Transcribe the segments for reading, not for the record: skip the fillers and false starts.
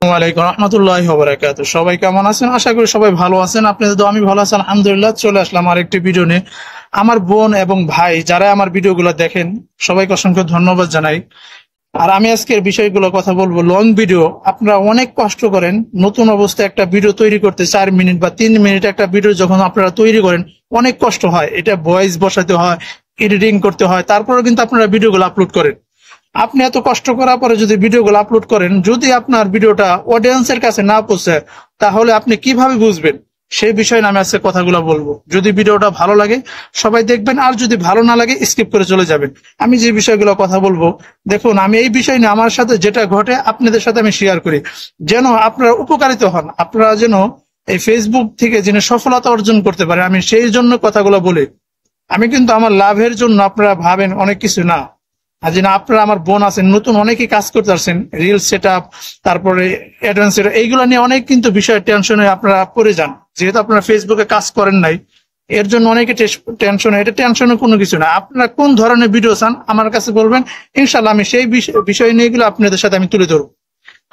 ওয়ালাইকুম রহমতুল্লাহি ওয়া বারাকাতুহু। সবাই কেমন আছেন? আশা করি সবাই ভালো আছেন। আপনাদের তো আমি ভালো আছি আলহামদুলিল্লাহ। চলে আসলাম আরেকটি ভিডিও নিয়ে। আমার বোন এবং ভাই যারা আমার ভিডিওগুলো দেখেন সবাইকে অসংখ্য ধন্যবাদ জানাই। আর আমি আজকের বিষয়গুলো কথা বলবো। লং ভিডিও আপনারা অনেক কষ্ট করেন, নতুন অবস্থায় একটা ভিডিও তৈরি করতে 4 মিনিট বা 3 মিনিট একটা ভিডিও যখন আপনারা তৈরি করেন অনেক কষ্ট হয়। এটা ভয়েস বসাতে হয়, এডিটিং করতে হয়, তারপরে কিন্তু আপনারা ভিডিওগুলো আপলোড করেন। আপনি এত কষ্ট করার পরে যদি ভিডিওগুলো আপলোড করেন, যদি আপনার ভিডিওটা অডিয়েন্সের কাছে না পৌঁছায় তাহলে আপনি কিভাবে বুঝবেন? সেই বিষয়ে আমি আজকে কথাগুলো বলবো। যদি ভিডিওটা ভালো লাগে সবাই দেখবেন, আর যদি ভালো না লাগে স্কিপ করে চলে যাবেন। আমি যে বিষয়গুলো কথা বলবো, দেখুন আমি এই বিষয় নিয়ে আমার সাথে যেটা ঘটে আপনাদের সাথে আমি শেয়ার করি, যেন আপনারা উপকারিত হন, আপনারা যেন এই ফেসবুক থেকে যেন সফলতা অর্জন করতে পারে, আমি সেই জন্য কথাগুলো বলি। আমি কিন্তু আমার লাভের জন্য আপনারা ভাবেন অনেক কিছু না। আর যেন আপনারা আমার বোন আছেন, নতুন অনেকেই কাজ করতে পারছেন, রিল সেট আপ, তারপরে অ্যাডভান্স এইগুলো নিয়ে অনেক কিন্তু বিষয় টেনশনে আপনারা পড়ে যান, যেহেতু আপনারা ফেসবুকে কাজ করেন নাই। এর জন্য অনেকে টেনশনে, এটা টেনশনের কোনো কিছু না। আপনারা কোন ধরনের ভিডিও চান আমার কাছে বলবেন, ইনশাল্লাহ আমি সেই বিষয় নিয়ে এগুলো আপনাদের সাথে আমি তুলে ধরবো।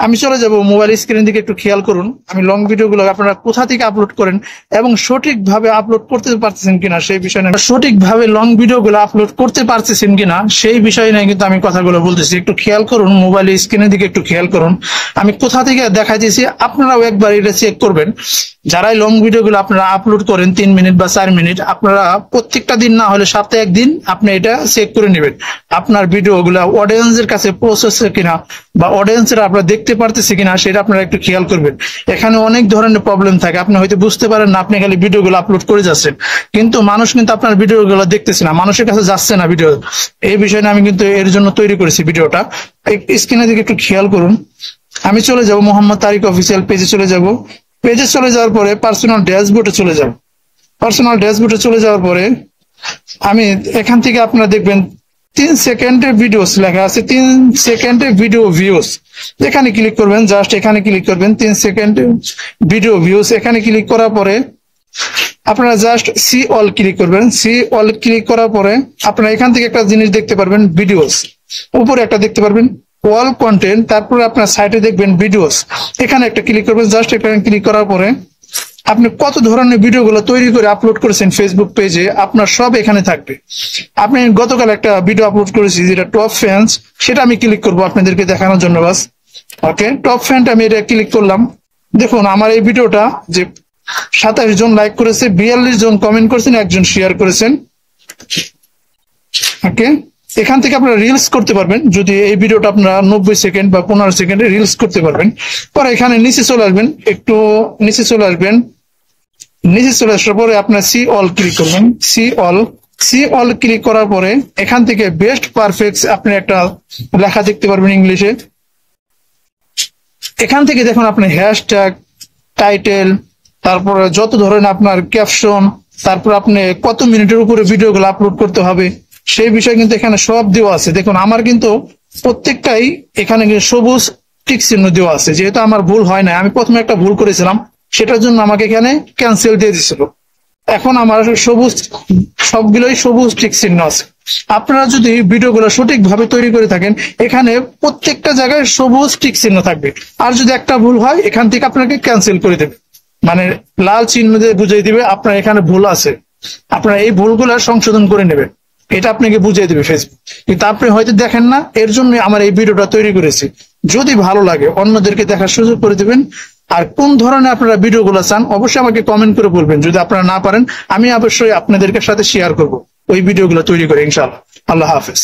আমি চলে যাব মোবাইল স্ক্রিন দিকে, একটু খেয়াল করুন। আমি লং ভিডিওগুলো আপনারা কোথা থেকে আপলোড করেন এবং সঠিকভাবে আপলোড করতে পারতেছেন কিনা সেই বিষয় নিয়ে, সঠিকভাবে লং ভিডিওগুলো আপলোড করতে পারতেছেন কিনা সেই বিষয় নিয়ে কিন্তু আমি কথাগুলো বলতেছি। একটু খেয়াল করুন, মোবাইল স্ক্রিনের দিকে একটু খেয়াল করুন। আমি কোথা থেকে দেখাইতেছি আপনারাও একবার এটা চেক করবেন। যারাই লং ভিডিওগুলো আপনারা আপলোড করেন 3 মিনিট বা 4 মিনিট, আপনারা প্রত্যেকটা দিন না হলে সপ্তাহে একদিন আপনি এটা চেক করে নেবেন আপনার ভিডিওগুলো অডিয়েন্সের কাছে পৌঁছাচ্ছে কিনা বা অডিয়েন্সরা আপনারা দেখতে পারতেছে কিনা, সেটা আপনারা একটু খেয়াল করবেন। এখানে অনেক ধরনের প্রবলেম থাকে, আপনি হয়তো বুঝতে পারেন না, আপনি খালি ভিডিওগুলো আপলোড করে যাচ্ছেন, কিন্তু মানুষ কিন্তু আপনার ভিডিওগুলো দেখতেছে না, মানুষের কাছে যাচ্ছে না ভিডিও। এই বিষয়ে আমি কিন্তু এর জন্য তৈরি করেছি ভিডিওটা। স্ক্রিনের দিকে একটু খেয়াল করুন। আমি চলে যাব মোহাম্মদ তারিক অফিসিয়াল পেজে চলে যাব। পেজে চলে যাওয়ার পরে পার্সোনাল ড্যাশবোর্ডে চলে যাব। পার্সোনাল ড্যাশবোর্ডে চলে যাওয়ার পরে আমি এখান থেকে আপনারা দেখবেন 3 সেকেন্ডের ভিডিওস লেখা আছে, 3 সেকেন্ডের ভিডিও ভিউস। এখানে ক্লিক করবেন, জাস্ট এখানে ক্লিক করবেন, 3 সেকেন্ড ভিডিও ভিউস। এখানে ক্লিক করার পরে আপনারা জাস্ট সি অল ক্লিক করবেন। সি অল ক্লিক করার পরে আপনারা এখান থেকে একটা জিনিস দেখতে পারবেন, ভিডিওস। উপরে একটা দেখতে পারবেন অল কন্টেন্ট, তারপরে আপনার সাইটে দেখবেন ভিডিওস। এখানে একটা ক্লিক করবেন, জাস্ট এখানে ক্লিক করার পরে আপনি কত ধরনের ভিডিওগুলো তৈরি করে আপলোড করেছেন ফেসবুক পেজে আপনার সব এখানে থাকবে। আপনি গতকাল একটা ভিডিও আপলোড করেছি যেটা টপ ফ্যান্স, সেটা আমি ক্লিক করবো আপনাদেরকে দেখানোর জন্য বাস। ওকে, টপ ফ্যানটা আমি এটা ক্লিক করলাম। দেখুন আমার এই ভিডিওটা যে 27 জন লাইক করেছে, 42 জন কমেন্ট করেছেন, 1 জন শেয়ার করেছেন। ওকে, এখান থেকে আপনারা রিলস করতে পারবেন। যদি এই ভিডিওটা আপনারা 90 সেকেন্ড বা 15 সেকেন্ডে রিলস করতে পারবেন। পরে এখানে নিচে চলে আসবেন, একটু নিচে চলে আসবেন। নিচে চলে আসার পরে আপনার সি অল ক্লিক করবেন। সি অল ক্লিক করার পরে এখান থেকে বেস্ট পারফেক্ট আপনি একটা লেখা দেখতে পারবেন ইংলিশে। এখান থেকে দেখুন আপনি হ্যাশট্যাগ, টাইটেল, তারপরে যত ধরনের আপনার ক্যাপশন, তারপর আপনি কত মিনিটের উপরে ভিডিওগুলো আপলোড করতে হবে সেই বিষয় কিন্তু এখানে সব দেওয়া আছে। দেখুন আমার কিন্তু প্রত্যেকটাই এখানে সবুজ টিক চিহ্ন দেওয়া আছে, যেহেতু আমার ভুল হয় না। আমি প্রথমে একটা ভুল করেছিলাম, সেটার জন্য আমাকে এখানে ক্যান্সেল দিয়ে দিছিল। এখন আমার সবুজ, সবগুলোই সবুজ টিক চিহ্ন আছে। আপনারা যদি ভিডিওগুলো সঠিকভাবে তৈরি করে থাকেন, এখানে প্রত্যেকটা জায়গায় সবুজ টিক চিহ্ন থাকবে। আর যদি একটা ভুল হয় এখান থেকে আপনাকে ক্যান্সেল করে দেবে, মানে লাল চিহ্ন দিয়ে বুঝিয়ে দিবে আপনার এখানে ভুল আছে, আপনারা এই ভুলগুলো সংশোধন করে নেবেন। এটা আপনাকে বুঝিয়ে দিবে ফেসবুক, কিন্তু আপনি হয়তো দেখেন না। এর জন্য আমার এই ভিডিওটা তৈরি করেছি। যদি ভালো লাগে অন্যদেরকে দেখার সুযোগ করে দিবেন। আর কোন ধরনের আপনারা ভিডিওগুলো চান অবশ্যই আমাকে কমেন্ট করে বলবেন। যদি আপনারা না পারেন আমি অবশ্যই আপনাদেরকে সাথে শেয়ার করব ওই ভিডিওগুলো তৈরি করে, ইনশাআল্লাহ। আল্লাহ হাফেজ।